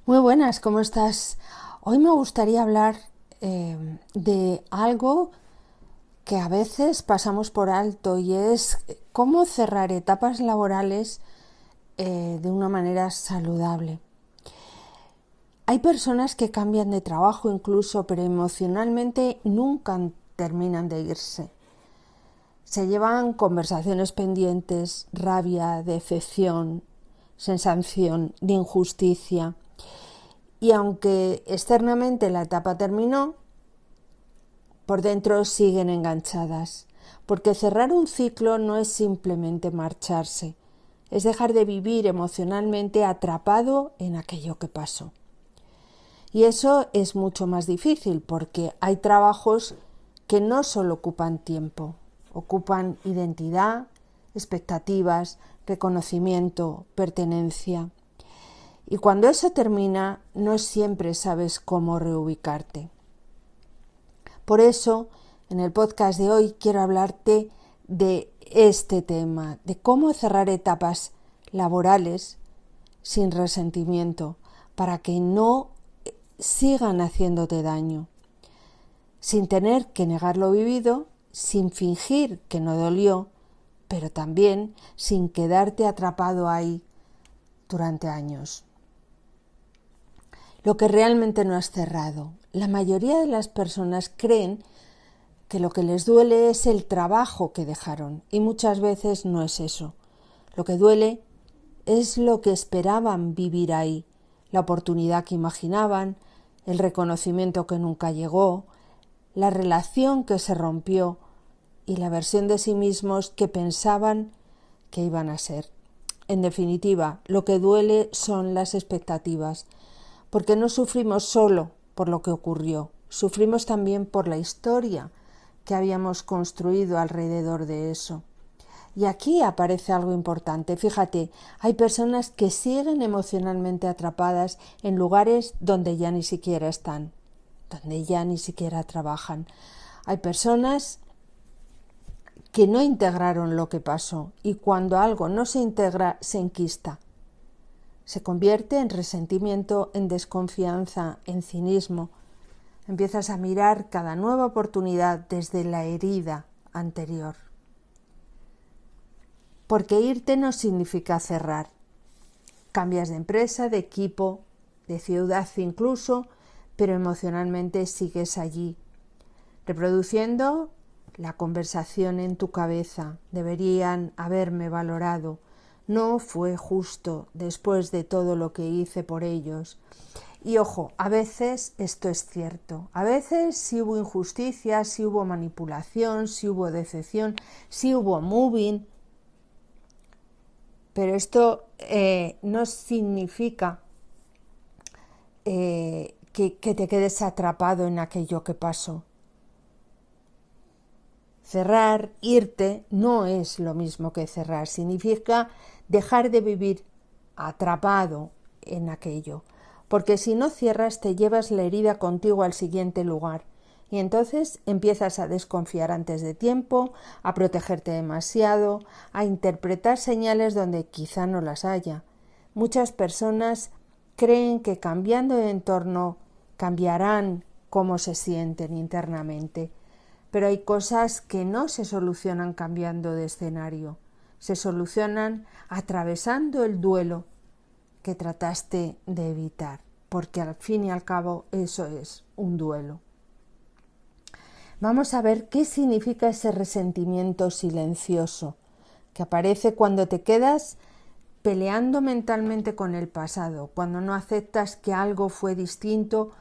Muy buenas, ¿cómo estás? Hoy me gustaría hablar de algo que a veces pasamos por alto y es cómo cerrar etapas laborales de una manera saludable. Hay personas que cambian de trabajo incluso, pero emocionalmente nunca terminan de irse. Se llevan conversaciones pendientes, rabia, decepción, sensación de injusticia. Y aunque externamente la etapa terminó, por dentro siguen enganchadas, porque cerrar un ciclo no es simplemente marcharse, es dejar de vivir emocionalmente atrapado en aquello que pasó. Y eso es mucho más difícil porque hay trabajos que no solo ocupan tiempo, ocupan identidad, expectativas, reconocimiento, pertenencia. Y cuando eso termina, no siempre sabes cómo reubicarte. Por eso, en el podcast de hoy quiero hablarte de este tema, de cómo cerrar etapas laborales sin resentimiento, para que no sigan haciéndote daño, sin tener que negar lo vivido, sin fingir que no dolió, pero también sin quedarte atrapado ahí durante años. Lo que realmente no has cerrado. La mayoría de las personas creen que lo que les duele es el trabajo que dejaron y muchas veces no es eso. Lo que duele es lo que esperaban vivir ahí, la oportunidad que imaginaban, el reconocimiento que nunca llegó, la relación que se rompió y la versión de sí mismos que pensaban que iban a ser. En definitiva, lo que duele son las expectativas, porque no sufrimos solo por lo que ocurrió, sufrimos también por la historia que habíamos construido alrededor de eso. Y aquí aparece algo importante. Fíjate, hay personas que siguen emocionalmente atrapadas en lugares donde ya ni siquiera están, donde ya ni siquiera trabajan. Hay personas que no integraron lo que pasó y cuando algo no se integra se enquista. Se convierte en resentimiento, en desconfianza, en cinismo. Empiezas a mirar cada nueva oportunidad desde la herida anterior. Porque irte no significa cerrar. Cambias de empresa, de equipo, de ciudad incluso, pero emocionalmente sigues allí, reproduciendo la conversación en tu cabeza. Deberían haberme valorado. No fue justo después de todo lo que hice por ellos. Y ojo, a veces esto es cierto. A veces sí hubo injusticia, sí hubo manipulación, sí hubo decepción, sí hubo moving. Pero esto no significa que te quedes atrapado en aquello que pasó. Cerrar, irte, no es lo mismo que cerrar. Significa dejar de vivir atrapado en aquello. Porque si no cierras, te llevas la herida contigo al siguiente lugar. Y entonces empiezas a desconfiar antes de tiempo, a protegerte demasiado, a interpretar señales donde quizá no las haya. Muchas personas creen que cambiando de entorno cambiarán cómo se sienten internamente. Pero hay cosas que no se solucionan cambiando de escenario. Se solucionan atravesando el duelo que trataste de evitar, porque al fin y al cabo eso es un duelo. Vamos a ver qué significa ese resentimiento silencioso que aparece cuando te quedas peleando mentalmente con el pasado, cuando no aceptas que algo fue distinto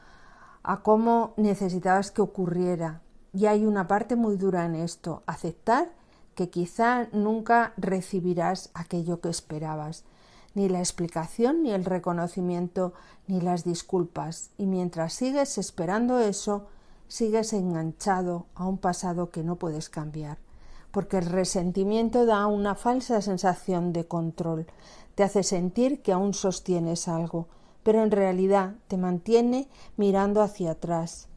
a cómo necesitabas que ocurriera. Y hay una parte muy dura en esto, aceptar que quizá nunca recibirás aquello que esperabas, ni la explicación, ni el reconocimiento, ni las disculpas. Y mientras sigues esperando eso, sigues enganchado a un pasado que no puedes cambiar, porque el resentimiento da una falsa sensación de control, te hace sentir que aún sostienes algo, pero en realidad te mantiene mirando hacia atrás.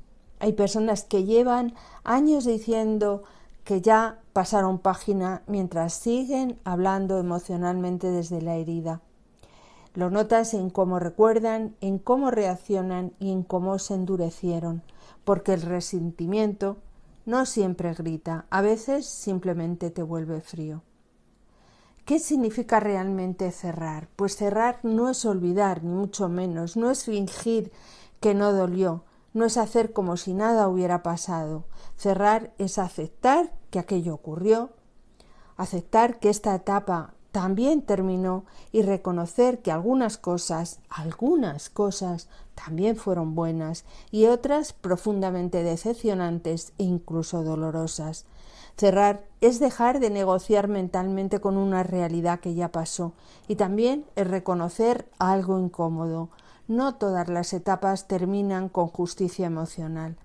Hay personas que llevan años diciendo que ya pasaron página mientras siguen hablando emocionalmente desde la herida. Lo notas en cómo recuerdan, en cómo reaccionan y en cómo se endurecieron, porque el resentimiento no siempre grita, a veces simplemente te vuelve frío. ¿Qué significa realmente cerrar? Pues cerrar no es olvidar, ni mucho menos, no es fingir que no dolió, no es hacer como si nada hubiera pasado. Cerrar es aceptar que aquello ocurrió, aceptar que esta etapa también terminó y reconocer que algunas cosas también fueron buenas y otras profundamente decepcionantes e incluso dolorosas. Cerrar es dejar de negociar mentalmente con una realidad que ya pasó y también es reconocer algo incómodo. No todas las etapas terminan con justicia emocional.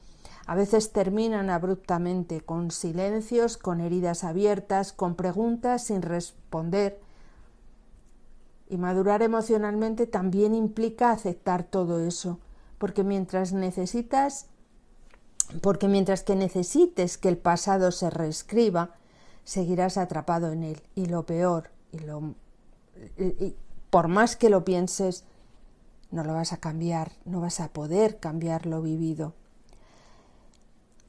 A veces terminan abruptamente, con silencios, con heridas abiertas, con preguntas sin responder. Y madurar emocionalmente también implica aceptar todo eso, porque mientras que necesites que el pasado se reescriba, seguirás atrapado en él. Y lo peor, y por más que lo pienses, no lo vas a cambiar, no vas a poder cambiar lo vivido.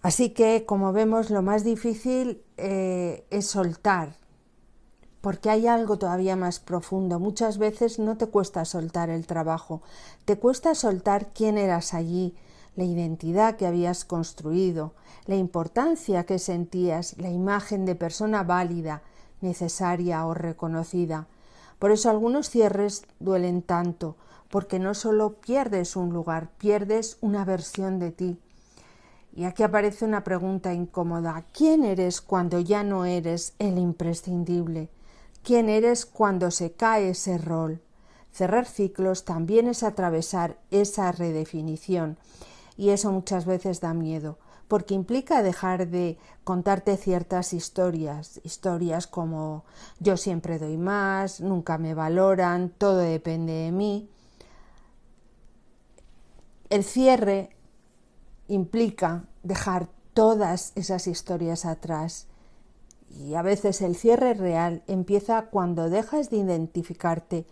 Así que, como vemos, lo más difícil es soltar, porque hay algo todavía más profundo. Muchas veces no te cuesta soltar el trabajo, te cuesta soltar quién eras allí, la identidad que habías construido, la importancia que sentías, la imagen de persona válida, necesaria o reconocida. Por eso algunos cierres duelen tanto, porque no solo pierdes un lugar, pierdes una versión de ti. Y aquí aparece una pregunta incómoda. ¿Quién eres cuando ya no eres el imprescindible? ¿Quién eres cuando se cae ese rol? Cerrar ciclos también es atravesar esa redefinición. Y eso muchas veces da miedo, porque implica dejar de contarte ciertas historias como yo siempre doy más, nunca me valoran, todo depende de mí. El cierre implica dejar todas esas historias atrás y a veces el cierre real empieza cuando dejas de identificarte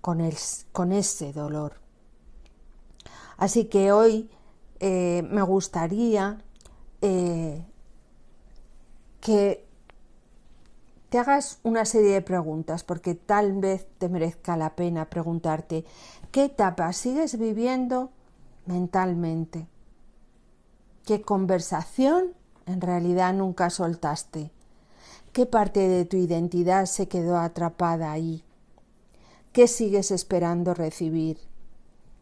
con ese dolor. Así que hoy me gustaría que te hagas una serie de preguntas, porque tal vez te merezca la pena preguntarte qué etapa sigues viviendo mentalmente. ¿Qué conversación en realidad nunca soltaste? ¿Qué parte de tu identidad se quedó atrapada ahí? ¿Qué sigues esperando recibir?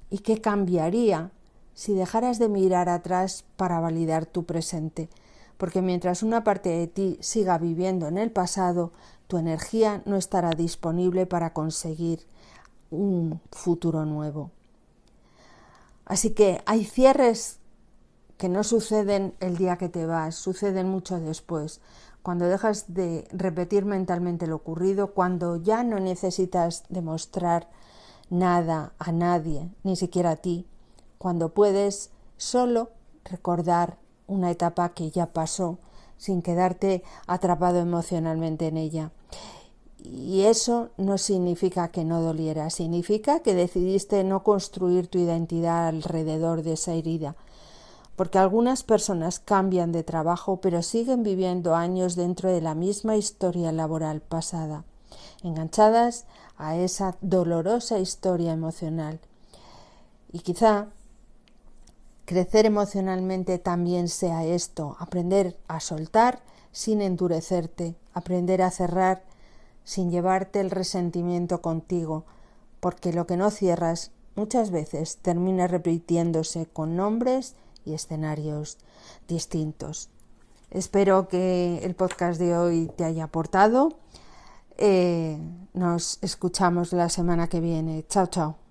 ¿Y qué cambiaría si dejaras de mirar atrás para validar tu presente? Porque mientras una parte de ti siga viviendo en el pasado, tu energía no estará disponible para conseguir un futuro nuevo. Así que hay cierres que no suceden el día que te vas, suceden mucho después, cuando dejas de repetir mentalmente lo ocurrido, cuando ya no necesitas demostrar nada a nadie, ni siquiera a ti, cuando puedes solo recordar una etapa que ya pasó sin quedarte atrapado emocionalmente en ella. Y eso no significa que no doliera, significa que decidiste no construir tu identidad alrededor de esa herida, porque algunas personas cambian de trabajo pero siguen viviendo años dentro de la misma historia laboral pasada, enganchadas a esa dolorosa historia emocional. Y quizá crecer emocionalmente también sea esto, aprender a soltar sin endurecerte, aprender a cerrar sin llevarte el resentimiento contigo, porque lo que no cierras muchas veces termina repitiéndose con nombres y escenarios distintos. Espero que el podcast de hoy te haya aportado. Nos escuchamos la semana que viene. Chao, chao.